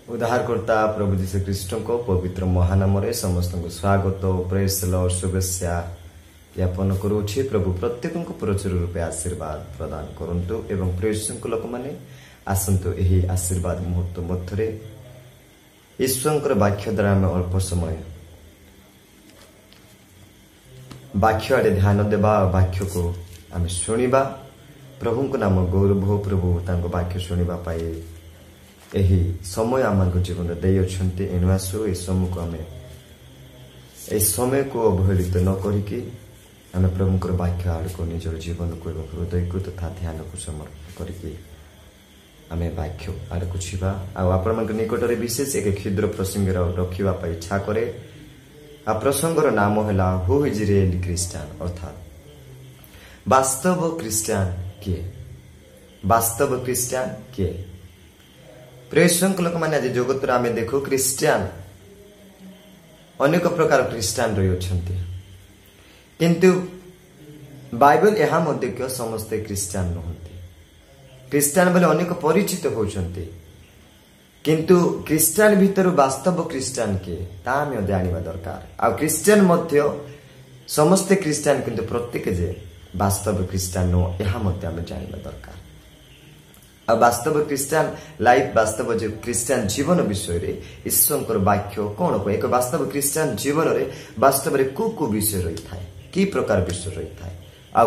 उद्धारकर्ता प्रभु जीशु ख्रीष्ट को पवित्र महानाम समस्त स्वागत प्रेस लॉर्ड शुभेच्छा ज्ञापन करुछि। प्रभु प्रत्येक प्रचुर रूपे आशीर्वाद प्रदान करंतु एवं प्रेसक लोक माने आसंतु एही आशीर्वाद मुहूर्त मध्यरे ईश्वरकर वाक्य द्वारा आम अल्प समय वाक्य आड़े ध्यान देवा वाक्य को आम शुणा। प्रभु को नाम गौरव हो। प्रभु तांको वाक्य शुणा पाए यही समय आम जीवन देते एणु आसु ए समय को आम ए समय को अवहेलित न करिकी आम प्रभुंकर वाक्य आड़ को निजर जीवन को एवं हृदय को तथा ध्यान को समर्पण करके आम वाक्य आड़ को छीवा आपण निकट में विशेष एक क्षुद्र प्रसंग रखा इच्छा करे। आ प्रसंगर नाम है हु इज रियली क्रिश्चियन अर्थात वास्तव क्रिश्चियन किए। वास्तव क्रिश्चियन किए प्रेसक लोक मैंने आज जगत आम देखु क्रिश्चियन अनेक प्रकार क्रिश्चियन रही अच्छा किंतु बाइबल यह मध्य समस्ते क्रिश्चियन नुहति। क्रिश्चियन बोले अनेक परिचित होती किंतु क्रिश्चियन भीतर वास्तव क्रिश्चियन किए तामें जाना दरकार। आ क्रिश्चियन मध्य समस्ते क्रिश्चियन किंतु प्रत्येक जे वास्तव क्रिश्चियन नुह यह जाना दरकार। आ वास्तव क्रिश्चियन लाइफ वास्तव जो क्रिश्चियन जीवन विषय रे ईश्वर वाक्य कौन कह एक वास्तव क्रिश्चियन जीवन रे वास्तव रे कु विषय रही थाए कि प्रकार विषय रही थाए आ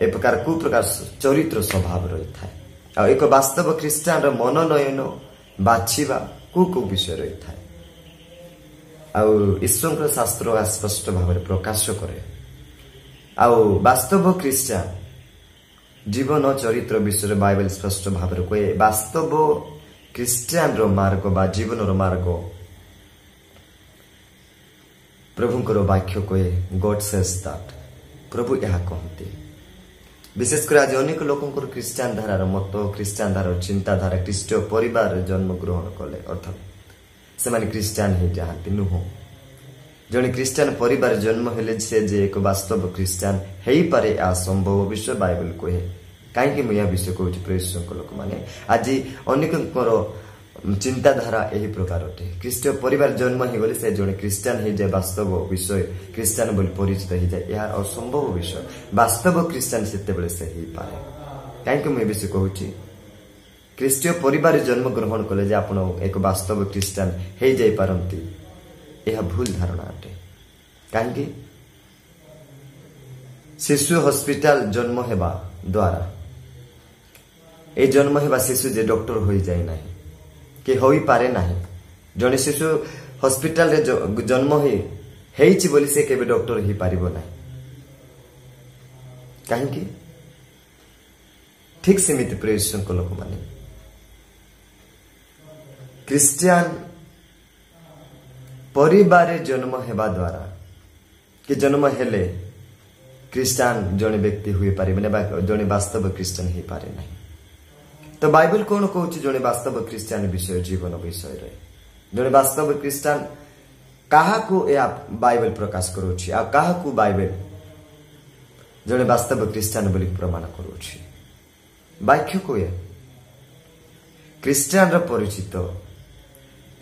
ए प्रकार कु प्रकार चरित्र स्वभाव रही थाए आ एक वास्तव क्रिश्चियन रो मनोनयन बाछिबा कु विषय रही थाए आ ईश्वर शास्त्र स्पष्ट भाव प्रकाश करे। आ वास्तव क्रिश्चियन जीवन चरित्र विषय बाइबल स्पष्ट भाव कहे वास्तव क्रिश्चियन रो मार्ग बा जीवन रो मार्ग प्रभुंकर वाक्य कहे गॉड सेज दैट प्रभु यह कहते। विशेषकर आज अनेक लोकंकर क्रिश्चियन धारार मत क्रिश्चियन धारार चिंताधारा ख्रीष्टीय परिवार जन्म ग्रहण कले अर्थात से क्रिश्चियन ही जाती नुह। जड़े क्रिश्चियन परिवार जन्म हेले से जे एक वास्तव क्रिश्चियन हेई पारे असंभव विषय बाइबल कहे कहीं मुझे विषय कहूँ प्रेसक लोक मैंने आज अनेक चिंताधारा यही प्रकार अटे। ख्रीष्टीय परिवार जन्म ही गले से जड़े क्रिश्चियन हो जाए वास्तव विषय क्रिश्चियन बोली परिचित हो जाए यह असंभव विषय वास्तव क्रिश्चियन से ही पारे कहीं मुझे विषय कहूँ ख्रीष्टीय परिवार जन्म ग्रहण कले जे आपण एक वास्तव क्रिश्चियन हो जाई पारंती यह भूल धारणा अटे। कहीं शिशु हॉस्पिटल जन्म हेबा द्वारा ए जन्म हेबा शिशु जे डॉक्टर हो जाए ना कि होई पारे ना जने शिशु हॉस्पिटल रे जन्म हेइछि बोली से केबे डॉक्टर ही पारिबो ना कहीं ठीक सेमिति प्रेसक लोक माने क्रिश्चियन परिवार जन्म हेबा द्वारा कि जन्म हेले क्रिश्चियन जने व्यक्ति हुए पारे जने वास्तव क्रिश्चियन ही पारे नहीं। तो बाइबल कौन कहूँ जने वास्तव क्रिश्चियन विषय जीवन विषय रे जने वास्तव क्रिश्चियन कहा को या बाइबल प्रकाश करुछि आ कहा को बाइबल जने वास्तव क्रिश्चियन बोली प्रमाण करुछि। वाक्य को ये क्रिश्चियन रो परिचित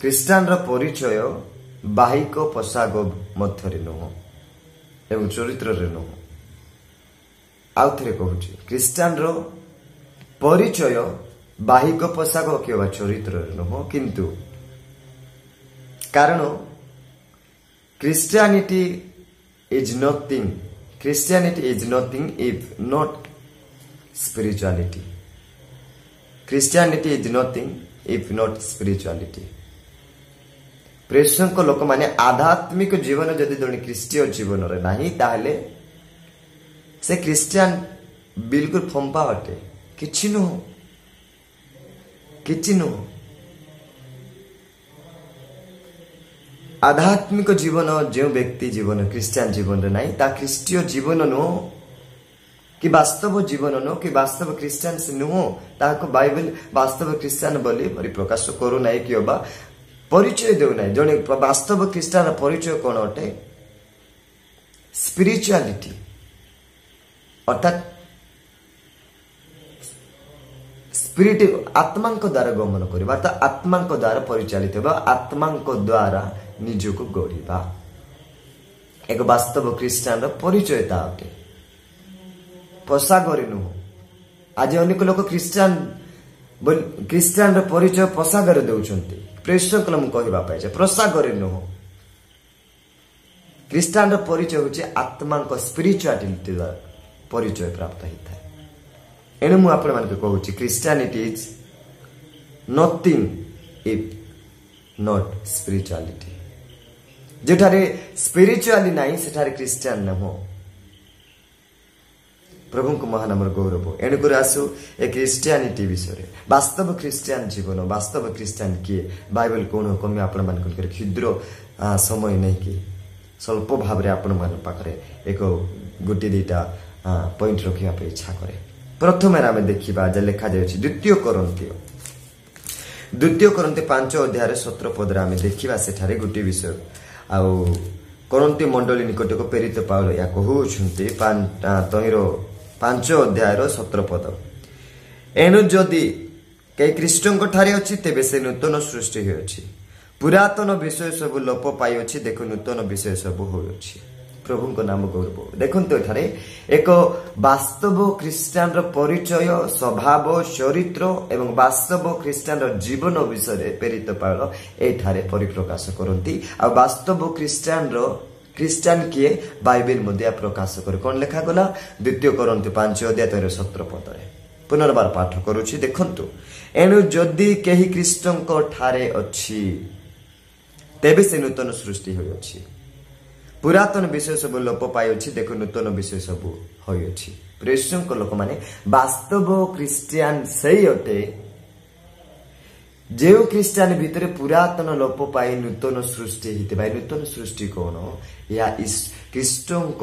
क्रिश्चियन रो परिचय बाहिक पोशाक मध्य नुह एवं चरित्र रे नुह। आउ थे कहूँ क्रिश्चियन रो परिचय बाहिक पोशाक कि चरित्र रे नुह किंतु कारण Christianity is nothing if not spirituality. Christianity is nothing if not spirituality. प्रेसक लोक माने आध्यात्मिक जीवन जदि जड़े ख्रीष्टीय जीवन रे नाही ताहले से क्रिश्चियन बिल्कुल फंपा अटे किछि नुह। आध्यात्मिक जीवन जो व्यक्ति जीवन क्रिश्चियन जीवन रे नाही ता ख्रीष्टीय जीवन नुह कि वास्तव जीवन नुह कि वास्तव क्रिश्चियन से नुह ताको बाइबल वास्तव क्रिश्चियन बोली परिप्रकाश करू नाही कि बा परिचय देउ ना जने वास्तव क्रिश्चियन परिचय कौन अटे स्पिरिचुअलिटी अर्थात स्पिरिट आत्मा द्वारा गमन करवा तो आत्मा द्वारा परिचालित होगा आत्मा द्वारा निजको गढ़ा एक वास्तव क्रिस्टियान परिचयता अटे पोशाक नुह आज अनेक लोक क्रिस्टियान परिचय पोशाक दौरान प्रेषकल मुझे पोशाक नुह क्रिस्टियान परिचय हूँ आत्मा स्पिरिचुआलिटी द्वारा परिचय प्राप्त होता है एणु मुझे कहूँ Christianity is nothing if not spirituality जोठारे स्पिरिचुआली नहीं सेठारे क्रिस्टियान न हो प्रभु को महानाम गौरव एणुक आसु ए क्रिस्टियानिटी विषय वास्तव क्रिस्टियान जीवन वास्तव क्रिस्टियान किए बाइबल कौन कमी आपण मान क्षुद्र समय नहीं कि स्वल्प भाव आपण मान पाखरे एक गोटे दुईटा पॉइंट रखा इच्छा करे प्रथम आम देखा लिखा जाए द्वितीय करंती 5 अध्याय 17 पद आम देखा सेठारे गोटे विषय आउ करंती मंडली निकट को प्रेरित पाउल या कहते तहिर 5 अध्याय 17 पद एणु जदि कई ख्रीष्ट ठारे अच्छी तेबे से नूतन सृष्टि होछि पुरातन विषय सब लोप पाई अच्छी देखो नूतन विषय सब होछि प्रभु को नाम गौरव देखो एठारे एक वास्तव क्रिस्टियान परिचय स्वभाव चरित्र एवं वास्तव क्रिस्टियान जीवन विषय प्रेरित पाउल एठारे परिप्रकाश करती आ वास्तव क्रिस्टियान किए बाइबल मध्य प्रकाश कर कौन लिखा गला द्वितीय करंती 5 अध्याय 17 पद पुनर्बार पाठ करुछि देखंतु एणु जदि केही ख्रीष्टଙ୍କ ठारे अछि तेबे से नूतन सृष्टि होई अछि पुरातन विषय सब लोप पाई अच्छी देखो नूतन विषय सब होइछि प्रेषक लोक माने वास्तव क्रिस्टियान सही अटे जो क्रिस्टियान भितर पुरातन लोप पाई नूतन सृष्टि हिते भाई नूतन सृष्टि कौन या इस ख्रीष्टଙ୍କ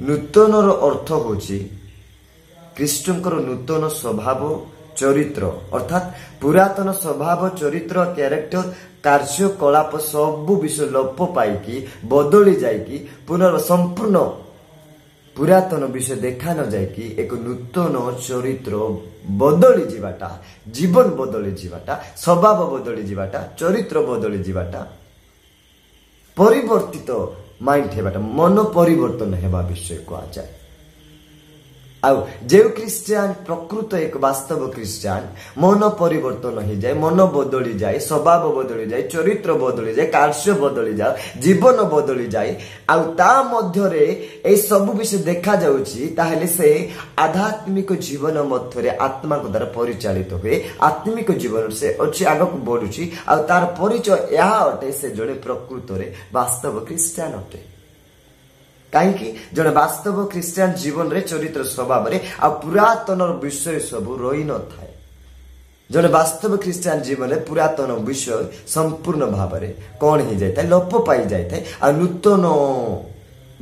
नूतन अर्थ होछि ख्रीष्टଙ୍କର नूतन स्वभाव चरित्र अर्थात पुरातन स्वभाव चरित्र कैरेक्टर कार्यकलाप सबु विषय लोप पाई बदली जाइकी पुनर् संपूर्ण पुरातन विषय देखा न जाइकी एक नूतन चरित्र बदली जीवाटा जीवन बदली जीवाटा स्वभाव बदली जीवाटा चरित्र बदली जीवाटा परिवर्तित माइंड हेबाटा मन परिवर्तन हेबा विषय कहा जाए आउ जो क्रिस्टियान प्रकृत एक वास्तव क्रिस्टियान मन परिवर्तन हो जाए मन बदली जाए स्वभाव बदली जाए चरित्र बदली जाए कार्य बदली जाए जीवन बदली जाए आउ ता मध्यरे ए सब विषय देखा जाउछि ताहेले से आध्यात्मिक जीवन मध्यरे आत्मा को द्वारा परिचालित हुए आत्मिक जीवन से अच्छी आगक बढ़ुछि आउ तार परिचय या अटे से जड़े प्रकृत रे वास्तव क्रिस्टियान अटे कहीं जड़े वास्तव क्रिस्टियान जीवन रे चरित्र स्वभाव रे आ पुरातन विषय सब रही न थाए जड़े वास्तव क्रिस्टियान जीवन रे पुरातन विषय संपूर्ण भाव रे कौन ही जाए लोप पाई जाए आ नूतन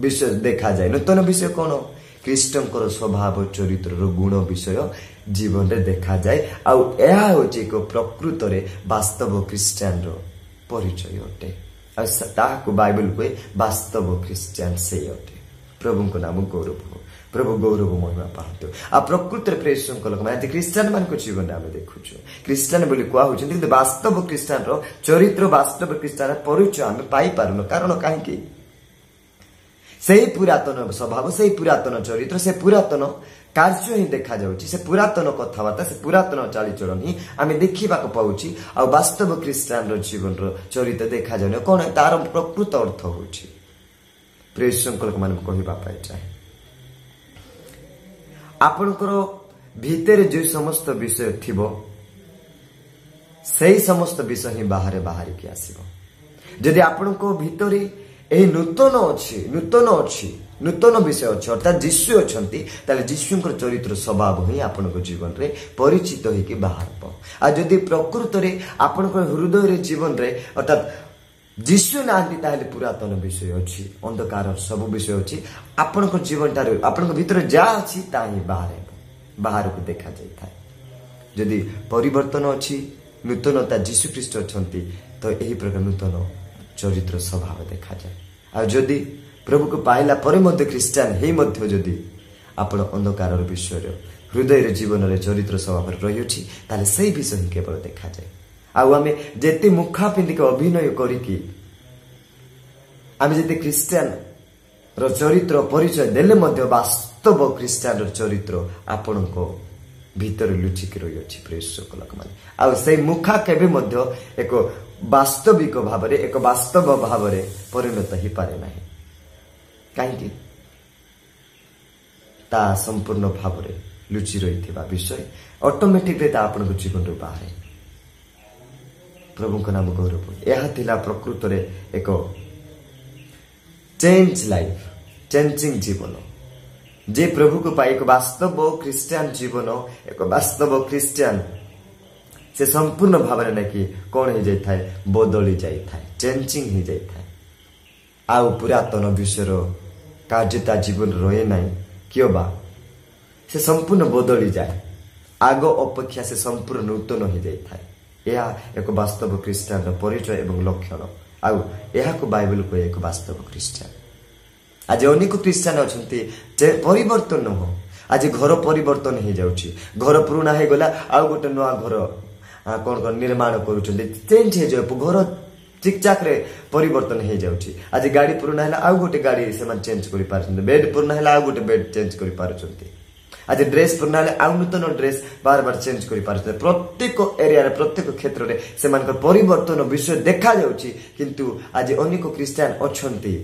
विषय देखा जाए नूतन विषय कौन ख्रीष्टଙ୍କର स्वभाव चरित्र गुण विषय जीवन रे देखा जाए आउ यह होची को प्रकृत रे वास्तव क्रिस्टियान रो परिचय अटे ताको बाइबल को वास्तव क्रिस्टियान से अटे प्रभु को नाम गौरव प्रभु गौरव महिमा पाहतु आ प्रकृत प्रेषक लोक माने क्रिस्टियान मान को जीवन आम देखु क्रिस्टियान बोली कह होचंती वास्तव क्रिस्टियान रो चरित्र वास्तव क्रिस्टियान परिचय आम पाई पारुन कारण काहेकि सही पुरातन स्वभाव सही पुरातन चरित्र से पुरातन कार्य ही देखा जाउछि से पुरातन कथाबार्ता से पुरातन चालीचलन ही आम देखा पाउछि आ वास्तव क्रिस्टियान जीवन चरित्र देखा जाए कौन तार प्रकृत अर्थ होछि प्रेषक लोक मान कहबा पाई चाहे आपनकर भीतर जो समस्त विषय थिबो सही समस्त विषय ही बाहर की आसीबो जदि आपनको भीतरी ए नूतन विषय अच्छे अर्थात जीशु अच्छा जीशुଙ୍କର चरित्र स्वभाव ही आपण जीवन रे परिचित होगी बाहर आ जदि प्रकृत रे आपण हृदय रे जीवन रे अर्थात जीशु नांती ताहले पुरातन विषय अच्छी अंधकार सब विषय अच्छी आपण जीवन ठार आपण भीतर जा अच्छी ता ही बाहर को देखा जाए जदि परिवर्तन अच्छी नूतनता जीशु ख्रीष्ट अच्छा तो यही प्रकार नूतन चरित्र स्वभाव देखा जाए आ जदि प्रभु को पाइला परे मध्य क्रिस्टियान हे मध्य जदि ଆପଣ ଅନ୍ଧକାରର ବିଷୟରେ ହୃଦୟରେ ଜୀବନରେ ଚରିତ୍ର ସ୍ୱଭାବରେ ରହିଅଛି ତାହେଲେ ସେଇ ବିଷୟ ହିଁ କେବଳ ଦେଖାଯାଏ। ଆଉ ଆମେ ଯେତେ ମୁଖା ପିନ୍ଧିକି ଅଭିନୟ କରିକି ଆମେ ଯଦି ଖ୍ରୀଷ୍ଟିଆନର ଚରିତ୍ର ପରିଚୟ ଦେଲେ ମଧ୍ୟ ବାସ୍ତବ ଖ୍ରୀଷ୍ଟିଆନର ଚରିତ୍ର ଆପଣଙ୍କ ଭିତରେ ଲୁଚିକି ରହିଅଛି। ପ୍ରିୟ ଲୋକମାନେ, ଆଉ ସେଇ ମୁଖା କେବେ ମଧ୍ୟ ଏକ ବାସ୍ତବିକ ଭାବରେ ଏକ ବାସ୍ତବ ଭାବରେ ପରିଣତ ହେଇପାରେ ନାହିଁ। କାହିଁକି? ତା ସମ୍ପୂର୍ଣ୍ଣ ଭାବରେ ଲୁଚି ରହିଥିବା ବିଷୟ ଅଟୋମେଟିକଲି ତା ଆପଣଙ୍କ ଜୀବନରୁ ବାହାରେ। ପ୍ରଭୁଙ୍କ ନାମ ଗୌରବ। ଏହା ଥିଲା ପ୍ରକୃତରେ ଏକ ଚେଞ୍ଜ ଲାଇଫ, ଚେଞ୍ଜିଂ ଜୀବନ, ଯେ ପ୍ରଭୁକୁ ପାଇ ଏକ ବାସ୍ତବ ଖ୍ରୀଷ୍ଟିଆନ ଜୀବନ, ଏକ ବାସ୍ତବ ଖ୍ରୀଷ୍ଟିଆନ ସେ ସମ୍ପୂର୍ଣ୍ଣ ଭାବରେ ନାକି କ'ଣ ହେଇଯାଇଥାଏ, ବଦଳି ଯାଇଥାଏ, ଚେଞ୍ଜିଂ ହେଇଯାଇଥାଏ। ଆଉ ପୁରାତନ ବିଷୟର କାର୍ଯ୍ୟ ତା ଜୀବନ ରହେ ନାହିଁ, କିଏ ବା ସେ ସମ୍ପୂର୍ଣ୍ଣ ବଦଳିଯାଏ। ଆଗ ଅପେକ୍ଷା ସେ ସମ୍ପୂର୍ଣ୍ଣ ନୂତନ ହେଇଯାଇଥାଏ। ଏହା ଏକ ବାସ୍ତବ ଖ୍ରୀଷ୍ଟିଆନର ପରିଚୟ ଏବଂ ଲକ୍ଷଣ। ଆଉ ଏହାକୁ ବାଇବଲ କୁହେ ଏକ ବାସ୍ତବ ଖ୍ରୀଷ୍ଟିଆନ। ଆଜି ଅନେକ ଖ୍ରୀଷ୍ଟିଆନ ଅଛନ୍ତି ଯେ ପରିବର୍ତ୍ତନ ନୁହଁ। ଆଜି ଘର ପରିବର୍ତ୍ତନ ହେଇଯାଉଛି, ଘର ପୁରୁଣା ହେଇଗଲା ଆଉ ଗୋଟେ ନୂଆ ଘର କ'ଣ ନିର୍ମାଣ କରୁଛନ୍ତି, ଚେଞ୍ଜ ହେଇଯାଉ, ଘର ଠିକଚାକରେ ପରିବର୍ତ୍ତନ ହେଇଯାଉଛି। ଆଜି ଗାଡ଼ି ପୁରୁଣା ହେଲା ଆଉ ଗୋଟେ ଗାଡ଼ି ସେମାନେ ଚେଞ୍ଜ କରିପାରୁଛନ୍ତି, ବେଡ୍ ପୁରୁଣା ହେଲା ଆଉ ଗୋଟେ ବେଡ୍ ଚେଞ୍ଜ କରିପାରୁଛନ୍ତି। ଆଜି ଡ୍ରେସ୍ ପୁରୁଣା ହେଲେ ଆଉ ନୂତନ ଡ୍ରେସ୍ ବାର ବାର ଚେଞ୍ଜ କରିପାରୁଛନ୍ତି। ପ୍ରତ୍ୟେକ ଏରିଆରେ ପ୍ରତ୍ୟେକ କ୍ଷେତ୍ରରେ ସେମାନଙ୍କର ପରିବର୍ତ୍ତନ ବିଷୟ ଦେଖାଯାଉଛି। କିନ୍ତୁ ଆଜି ଅନେକ ଖ୍ରୀଷ୍ଟିଆନ ଅଛନ୍ତି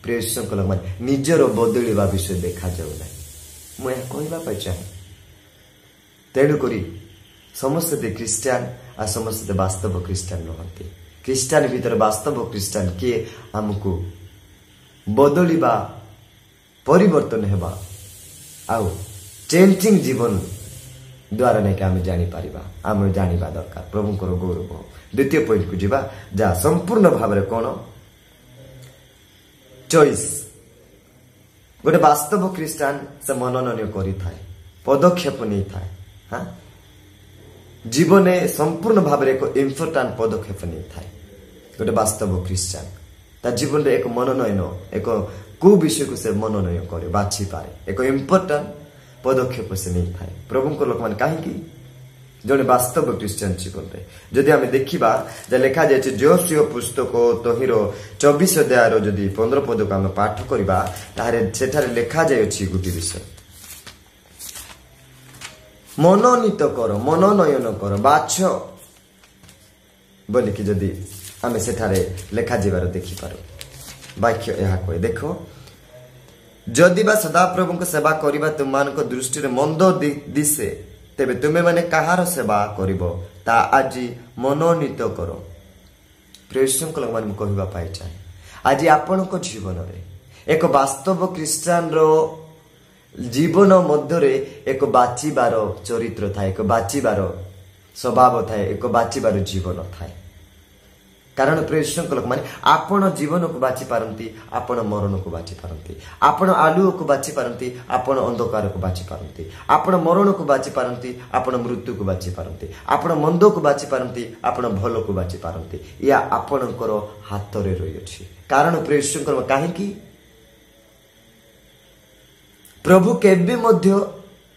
ପ୍ରିୟ ଲୋକମାନେ, ନିଜର ବଦଳିବା ବିଷୟ ଦେଖାଯାଉ ନାହିଁ। ମୁଁ ଏହା କହିବା ପାଇଁ ଚାହେଁ, ତେଣୁକରି ସମସ୍ତେ ଖ୍ରୀଷ୍ଟିଆନ ଆଉ ସମସ୍ତେ ବାସ୍ତବ ଖ୍ରୀଷ୍ଟିଆନ ନୁହନ୍ତି। ଖ୍ରୀଷ୍ଟିଆନ ଭିତରେ ବାସ୍ତବ ଖ୍ରୀଷ୍ଟିଆନ କିଏ, ଆମକୁ ବଦଳିବା, ପରିବର୍ତ୍ତନ ହେବା ଆଉ ଚେଞ୍ଜିଂ ଜୀବନ ଦ୍ୱାରା ନେଇକି ଆମେ ଜାଣିପାରିବା, ଆମେ ଜାଣିବା ଦରକାର। ପ୍ରଭୁଙ୍କର ଗୌରବ। ଦ୍ୱିତୀୟ ପଏଣ୍ଟକୁ ଯିବା, ଯାହା ସମ୍ପୂର୍ଣ୍ଣ ଭାବରେ କ'ଣ ଚଏସ୍। ଗୋଟେ ବାସ୍ତବ ଖ୍ରୀଷ୍ଟିଆନ ସେ ମନୋନୟନ କରିଥାଏ, ପଦକ୍ଷେପ ନେଇଥାଏ। ଜୀବନରେ ସମ୍ପୂର୍ଣ୍ଣ ଭାବରେ ଏକ ଇମ୍ପୋର୍ଟାଣ୍ଟ ପଦକ୍ଷେପ ନେଇଥାଏ। ଗୋଟେ ବାସ୍ତବ ଖ୍ରୀଷ୍ଟିଆନ ତା ଜୀବନରେ ଏକ ମନୋନୟନ, ଏକ କୋଉ ବିଷୟକୁ ସେ ମନୋନୟନ କରେ, ବାଛିପାରେ, ଏକ ଇମ୍ପୋର୍ଟାଣ୍ଟ ପଦକ୍ଷେପ ସେ ନେଇଥାଏ। ପ୍ରଭୁଙ୍କ ଲୋକମାନେ, କାହିଁକି? ଜଣେ ବାସ୍ତବ ଖ୍ରୀଷ୍ଟିଆନ ଜୀବନରେ ଯଦି ଆମେ ଦେଖିବା ଯେ ଲେଖାଯାଇଛି ଯୋଶୁଆ ପୁସ୍ତକ ତହିଁର 24 ଅଧ୍ୟାୟର ଯଦି 15 ପଦକୁ ଆମେ ପାଠ କରିବା ତାହେଲେ ସେଠାରେ ଲେଖାଯାଇଅଛି ଗୋଟେ ବିଷୟ, ମନୋନୀତ କର, ମନୋନୟନ କର, ବାଛ ବୋଲିକି ଯଦି ଆମେ ସେଠାରେ ଲେଖାଯିବାର ଦେଖିପାରୁ। ବାକ୍ୟ ଏହା କହେ, ଦେଖ, ଯଦି ବା ସଦାପ୍ରଭୁଙ୍କ ସେବା କରିବା ତୁମମାନଙ୍କ ଦୃଷ୍ଟିରେ ମନ୍ଦ ଦିଶେ, ତେବେ ତୁମେମାନେ କାହାର ସେବା କରିବ ତା ଆଜି ମନୋନୀତ କର। ପ୍ରିୟଙ୍କ ଲୋକମାନେ, ମୁଁ କହିବା ପାଇଁ ଚାହେଁ, ଆଜି ଆପଣଙ୍କ ଜୀବନରେ ଏକ ବାସ୍ତବ ଖ୍ରୀଷ୍ଟିଆନର ଜୀବନ ମଧ୍ୟରେ ଏକ ବାଛିବାର ଚରିତ୍ର ଥାଏ, ଏକ ବାଛିବାର ସ୍ୱଭାବ ଥାଏ, ଏକ ବାଛିବାର ଜୀବନ ଥାଏ। କାରଣ ପ୍ରିୟଙ୍କ ଲୋକମାନେ, ଆପଣ ଜୀବନକୁ ବାଛି ପାରନ୍ତି, ଆପଣ ମରଣକୁ ବାଛି ପାରନ୍ତି, ଆପଣ ଆଲୁଅକୁ ବାଛି ପାରନ୍ତି, ଆପଣ ଅନ୍ଧକାରକୁ ବାଛି ପାରନ୍ତି, ଆପଣ ମରଣକୁ ବାଛି ପାରନ୍ତି, ଆପଣ ମୃତ୍ୟୁକୁ ବାଛି ପାରନ୍ତି, ଆପଣ ମନ୍ଦକୁ ବାଛି ପାରନ୍ତି, ଆପଣ ଭଲକୁ ବାଛି ପାରନ୍ତି। ଏହା ଆପଣଙ୍କର ହାତରେ ରହିଅଛି। କାରଣ ପ୍ରିୟଙ୍କ, କାହିଁକି? ପ୍ରଭୁ କେବେ ମଧ୍ୟ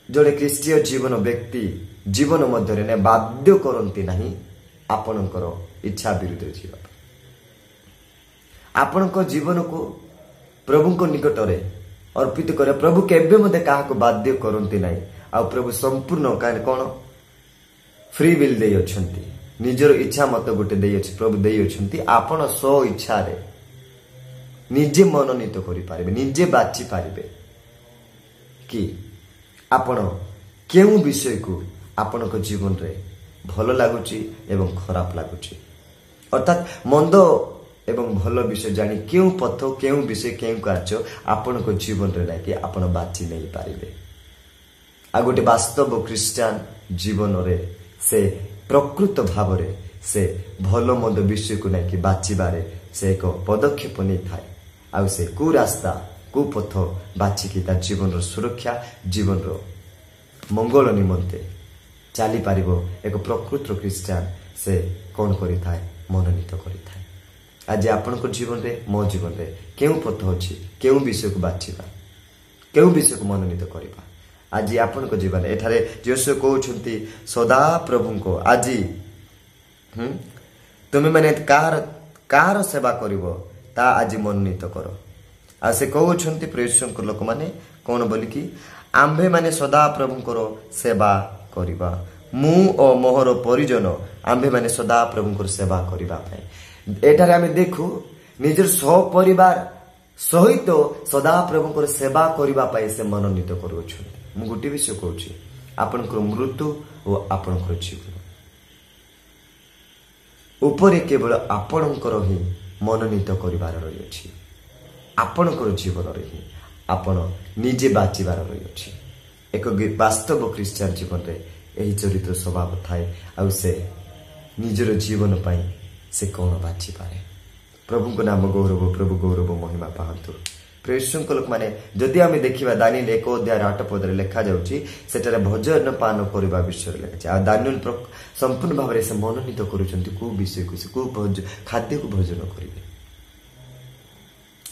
ଜଣେ ଖ୍ରୀଷ୍ଟୀୟ ଜୀବନ ବ୍ୟକ୍ତି ଜୀବନ ମଧ୍ୟରେ ବାଧ୍ୟ କରନ୍ତି ନାହିଁ ଆପଣଙ୍କର ଇଚ୍ଛା ବିରୁଦ୍ଧରେ ଯିବା ପାଇଁ। ଆପଣଙ୍କ ଜୀବନକୁ ପ୍ରଭୁଙ୍କ ନିକଟରେ ଅର୍ପିତ କରେ। ପ୍ରଭୁ କେବେ ମଧ୍ୟ କାହାକୁ ବାଧ୍ୟ କରନ୍ତି ନାହିଁ। ଆଉ ପ୍ରଭୁ ସମ୍ପୂର୍ଣ୍ଣ କ'ଣ ଫ୍ରି ୱିଲ୍ ଦେଇଅଛନ୍ତି, ନିଜର ଇଚ୍ଛା ମତ ଗୋଟେ ଦେଇଅଛି, ପ୍ରଭୁ ଦେଇଅଛନ୍ତି। ଆପଣ ସ୍ୱ ଇଚ୍ଛାରେ ନିଜେ ମନୋନୀତ କରିପାରିବେ, ନିଜେ ବାଛି ପାରିବେ କି ଆପଣ କେଉଁ ବିଷୟକୁ ଆପଣଙ୍କ ଜୀବନରେ ଭଲ ଲାଗୁଛି ଏବଂ ଖରାପ ଲାଗୁଛି, ଅର୍ଥାତ୍ ମନ୍ଦ ଏବଂ ଭଲ ବିଷୟ ଜାଣି କେଉଁ ପଥ, କେଉଁ ବିଷୟ, କେଉଁ କାର୍ଯ୍ୟ ଆପଣଙ୍କ ଜୀବନରେ ଲାଗି ଆପଣ ବାଛି ନେଇପାରିବେ। ଆଉ ଗୋଟେ ବାସ୍ତବ ଖ୍ରୀଷ୍ଟିଆନ ଜୀବନରେ ସେ ପ୍ରକୃତ ଭାବରେ ସେ ଭଲ ମନ୍ଦ ବିଷୟକୁ ନେଇକି ବାଛିବାରେ ସେ ଏକ ପଦକ୍ଷେପ ନେଇଥାଏ। ଆଉ ସେ କୋଉ ରାସ୍ତା, କୋଉ ପଥ ବାଛିକି ତା ଜୀବନର ସୁରକ୍ଷା, ଜୀବନର ମଙ୍ଗଳ ନିମନ୍ତେ ଚାଲିପାରିବ। ଏକ ପ୍ରକୃତ ଖ୍ରୀଷ୍ଟିଆନ ସେ କ'ଣ କରିଥାଏ? ମନୋନୀତ କରିଥାଏ। ଆଜି ଆପଣଙ୍କ ଜୀବନରେ, ମୋ ଜୀବନରେ କେଉଁ ପଥ ଅଛି? କେଉଁ ବିଷୟକୁ ବାଛିବା, କେଉଁ ବିଷୟକୁ ମନୋନୀତ କରିବା? आज आपण को जीवन एठारे यीशु कहउछंती सदा प्रभु को आज तुमे माने कार सेवा करिवो ता आज मनोनीत करो आ से कहउछंती प्रेषण लोक माने कोन बोली कि आम्भे माने सदा प्रभु को सेवा करिबा मु ओ मोहर परिजन आम्भे माने सदा प्रभु को सेवा करिबा पय एठारे आमे देखु निजर सपरिवार सहित सदा प्रभु को सेवा करिबा पय से मनोनीत करूछंती मु गोटे विषय कहूँ आपण मृत्यु और आपण जीवन उपरे केवल आपणकर ही मनोनीत करिवार रही आपणकर जीवन ही आपण निजे बाचिबार रही एक वास्तव क्रिश्चियन जीवन रे यही चरित्र स्वभाव थाए आ से निजर जीवन पाई से कौन बाची पारे प्रभु को नाम गौरव प्रभु गौरव महिमा पाहतु प्रेषण लोक माने जदि आम देखा दानिएल 1 अध्याय 8 पदरे लिखा जाउछि सेटारे भोजन पान करबा विषय लिखा आ दानिएल संपूर्ण भाव से मनोनीत करूछंती को विषय को खाद्य को भोजन करिवे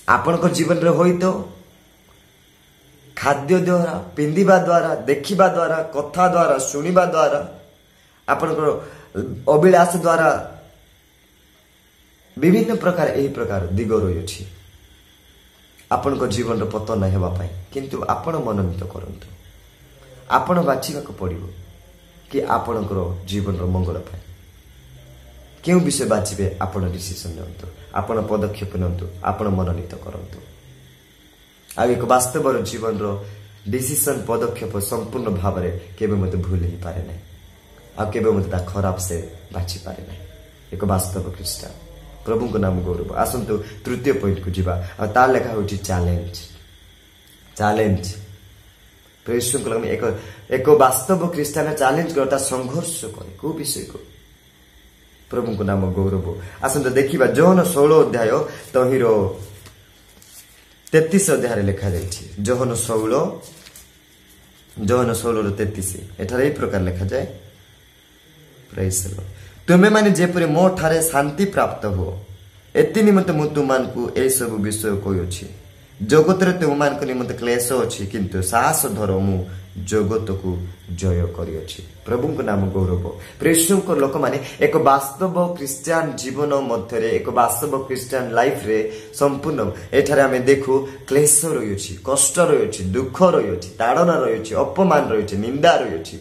आपनकर जीवन रे होई तो खाद्य द्वारा पिंदिबा द्वारा देखिबा द्वारा कथा द्वारा सुनिबा द्वारा आपनकर अभिलाष द्वारा विभिन्न प्रकार एही प्रकार दिग रही अछि आपण जीवन पतन हेबा पाई किंतु आपण मनोनीत करंतु आपण बाछिबाक पड़िबो कि आपणकर जीवन मंगल पाई क्यों विषय बाछिबे आपण डिसिजन नियंतु आपण पदक्षेप नियंतु आपण मनोनीत करंतु आ एक वास्तव जीवन रो डिसिजन पदक्षेप संपूर्ण भाव रे केबे मते भूल ही पारे नै आ केबे मते खराब से बाछि पारे नै एक वास्तव क्रिश्चियन प्रभु को नाम गौरव आसतु तृतीय पॉइंट को जीवा और तार लेखा हो चैलेंज चैलेंज प्रेषण को एक वास्तव क्रिश्चियन चैलेंज करता संघर्ष करे को विषय को प्रभु को नाम गौरव आसतु देखिबा जोहन 16 अध्याय तहिरो 33 अध्याय लिखा जाइछि जोहन 16 रो 33 एठारे प्रकार लिखा जाए प्रेज द लॉर्ड तुमे माने जेपरि मो ठारे शांति प्राप्त हो एति निमंते मु तुमान को ए सब विषय कोइ अछि जगत रे तुमान को निमंते क्लेश अछि किंतु साहस धर मु जगत को जय करि अछि प्रभु को नाम गौरव प्रेषण को लोक माने एक वास्तव क्रिश्चियन जीवन मध्य रे एक वास्तव क्रिश्चियन लाइफ रे संपूर्ण एठारे हमें देखु क्लेश रहि अछि कष्ट रहि अछि दुख रहि अछि ताड़ना रहि अछि अपमान रहि अछि निंदा रहि अछि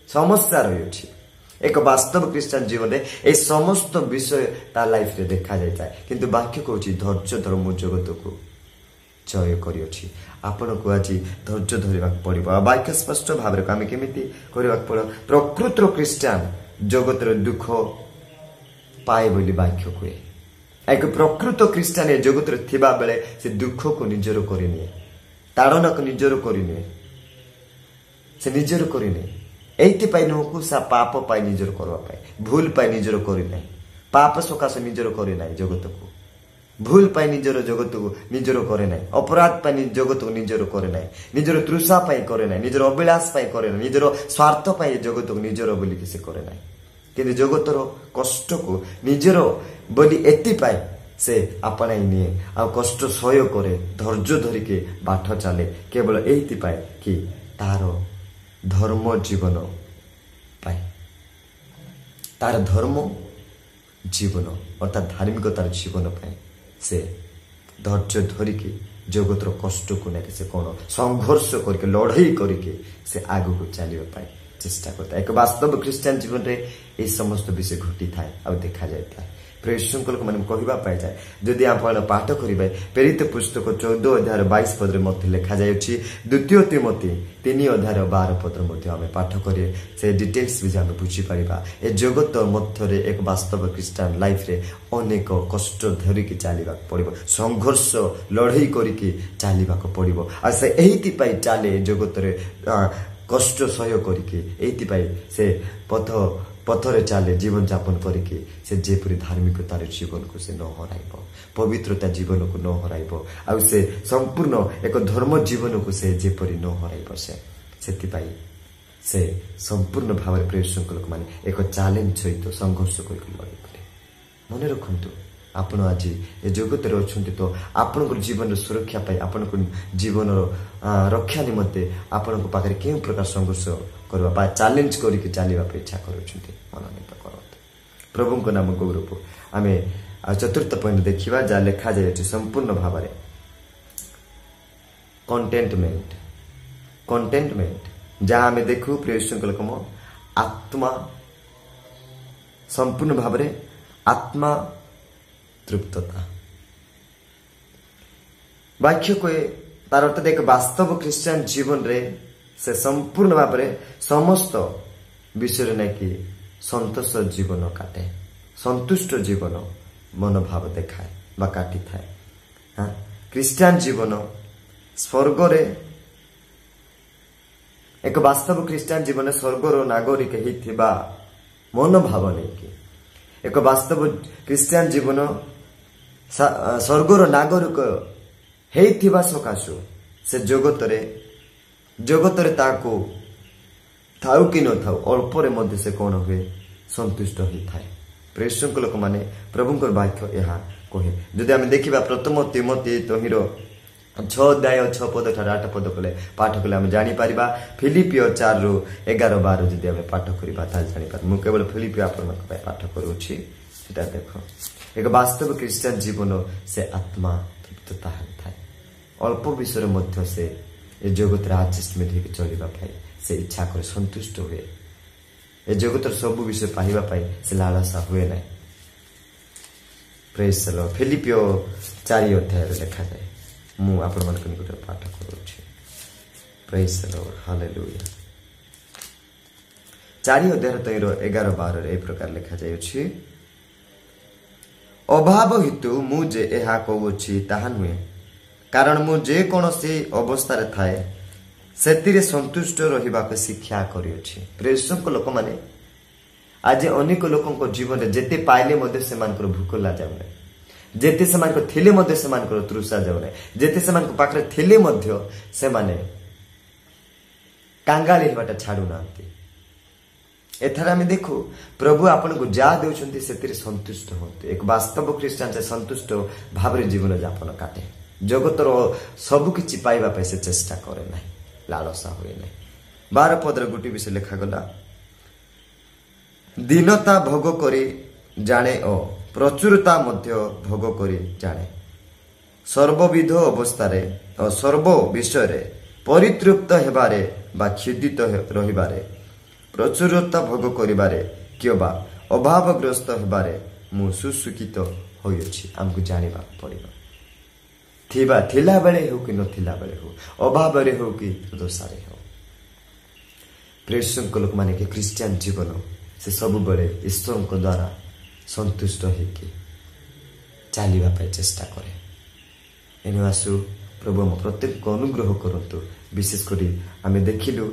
समस्या रहि अछि एक वास्तव क्रिश्चियन जीवन में ए समस्त विषय ता लाइफ रे देखा जाता है किंतु वाक्य कहूँ धैर्य धर मु जगत को जय करिछि आपण को आज धैर्य धरवा पड़ो वाक्य स्पष्ट भाव रे आम केमिति करबा पड़ो प्रकृत क्रिश्चियन जगत रे दुख पाए बोली वाक्य कहे एक प्रकृत क्रिश्चियन जगत रे थिबा बेले से दुख को निजर करिनिए ताड़ना को निजर करिनिए से निजर करिनिए एति पाई नुहकु सा पाप पाई निजर करवा पाई भूल पाई निजर करि नै पाप सकाश निजर करि नै जगत को भूल पाई निजर जगत को निजर करे नै अपराध पाई जगत को निजर करे नै निजर तृषा पाई करे नै निजर अभिलाष पाई करे नै निजर स्वार्थ पाई जगत को निजर बोली किसे करे नै किंतु जगतर कष्ट को निजर बोली एति पाई से अपनाई निए आ कष्ट सहय करे धैर्य धरिके बाट चले केवल एति पाई कि तार धर्म जीवन पाए तार धर्म जीवन अर्थात धार्मिकतार जीवन पाए से धैर्य धरिके जगतर कष्ट को लेके से कौन संघर्ष करके लड़ाई करके से आगु को चलिए पाए चेष्टा करता है एक वास्तव क्रिश्चियन जीवन रे ये समस्त विषय घटी थाए आ देखा जाता है प्रेषण को मैंने कहवा पाई जाए जदि आप पाठ करेंगे प्रेरित पुस्तक 14 अध्याय 22 पद में लिखा जाए द्वितीय तिमोथी 3 अध्याय 12 पद में पाठ करें से डिटेल्स भी आम बुझीपर ए जगत मध्य एक वास्तव क्रिश्चियन लाइफ रे अनेक कष्ट धरिकी चलवा पड़ो संघर्ष लड़ाई करके चलवा पड़ो आ से एही चले जगत कष्ट सह्य करके से पथरे चले जीवन यापन करके से जेपरी धार्मिकतार जीवन को से न हराइब पवित्रता जीवन को न हराइब आ से संपूर्ण एक धर्म जीवन को से जेपरी न हराइब से संपूर्ण भाव प्रेषण लोक माने एक चैलेंज सहित संघर्ष करके लड़ाई करे मन रखु आपण आज ए जगत अच्छा तो आपण जीवन सुरक्षा पाई आपण जीवन रक्षा निमंते आपण पाखे के प्रकार संघर्ष करवा चैलेंज करके चलने इच्छा कर मनोनीत कर प्रभु को नाम गौरव आम चतुर्थ पॉइंट देखा जहाँ लिखा जाए संपूर्ण भाव में कंटेंटमेंट कंटेंटमेंट जहाँ आम देखू प्रिय संकल्प आत्मा संपूर्ण भाव में आत्मा तृप्तता वाक्य को तार अर्थ एक वास्तव क्रिश्चियन जीवन रे से संपूर्ण भाव में समस्त विषय नहीं कि संतोष जीवन काटे संतुष्ट जीवन मनोभाव देखाए बा काटी थाए हाँ क्रिश्चियन जीवन स्वर्ग रे एक वास्तव क्रिश्चियन जीवन स्वर्गर नागरिक होता मनोभाव नहीं कि एक वास्तव क्रिश्चियन जीवन स्वर्गर नागरिक होता सकाशु से जगत ताको थाउ कि न थाउ अल्परे मध्य से कौन हुए संतुष्ट होता है प्रेषक लोक मैंने प्रभुंकर वाक्य यहाँ कहे जदि आम देखा प्रथम तिमोथी तहिर 6 अध्याय 6 पद ठार 8 पद कले पाठ कले आम जापर फिलिपियो 4 ରୁ 11 12 जदि आम पाठ करवा जापर मुझे केवल फिलिपियो आपण पाठ करुच्ची देख एक वास्तव क्रिश्चियन जीवन से आत्मा तृप्तता होता है अल्प विषय मध्य से ए जगत एडजस्टमेंट होकर चलने से इच्छा कर संतुष्ट हुए ए जगत सब विषय पाइबा से लालसा हुए ना प्रेज द लॉर्ड फिलिपियो 4 अध्याय लिखा जाए मु आपण मन निकट पाठ करुच्ची प्रेज द लॉर्ड हालेलुया 4 अध्याय तैर 11 12 ए प्रकार लिखा जाए अभाव हेतु मुझे यह कहूँ ताहा नुहे कारण मुझे कौन से अवस्था थाए से संतुष्ट रहा शिक्षा करिछि प्रेषक लोक मैंने आज अनेक लोक जीवन में जेते पाइले से भूख लाजाऊना जेते से थिले तृषा जाऊना जेते से पाखे थिले से कांगाली होटा छाड़ूना एथार आम देखू प्रभु आपन को जहाँ दे से संतुष्ट हूँ एक वास्तव क्रिश्चियन से संतुष्ट भाव जीवन यापन काटे जगतर सबकि पाइबा से चेष्टा करे ना लालसा हुए ना 12 पदर गोटे विषय लिखागला दीनता भोग करी जाने और प्रचुरता मध्य भोग करी जाने सर्वविध अवस्था और सर्व विषय परितृप्त हेबारे बा क्षुदित रहिबारे प्रचुरता भोग करिबारे किबा अभावग्रस्त हेबारे मु सुसुखित होइछि हमको जानिबा पड़िबा थिला बेले हो कि नथिला बेले हो अभाव रे हो कि दोषारे हो प्रेषक लोक माने के क्रिश्चियन जीवन से सब बेले ईश्वर को द्वारा संतुष्ट होके चलवा चेष्टा करे एनु आसु प्रभु हम प्रत्येक को अनुग्रह करंतु विशेषकर आम देखिलु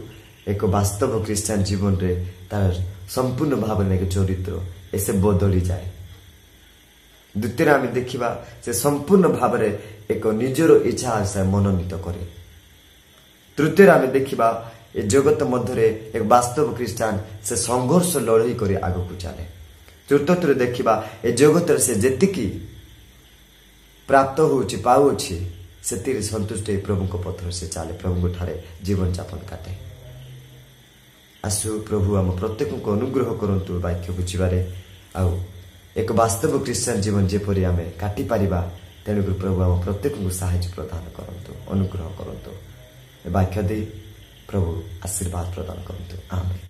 एक वास्तव क्रिश्चियन जीवन रे तार संपूर्ण भाव में चरित्र ऐसे बदली जाए द्वितीय आम देखा से संपूर्ण भाव में एक निजर इच्छा आशा मनोनीत करे तृतीय आम देखा ए जगत मध्य एक वास्तव क्रिश्चियन से संघर्ष लड़ई कर आग को चले चतुर्थ देखा ए जगत से जी प्राप्त होउछि से संतुष्ट प्रभु को पथर से चले प्रभु ठारे जीवन यापन काटे आसु प्रभु आम प्रत्येक को अनुग्रह करंतु वाक्य बुझे आउ एक वास्तव क्रिश्चियन जीवन जेपरी आम काटी पारिबा तेणुक प्रभु आम प्रत्येक को साहाय्य प्रदान करंतु अनुग्रह करंतु वाक्य दे प्रभु आशीर्वाद प्रदान करंतु आमेन।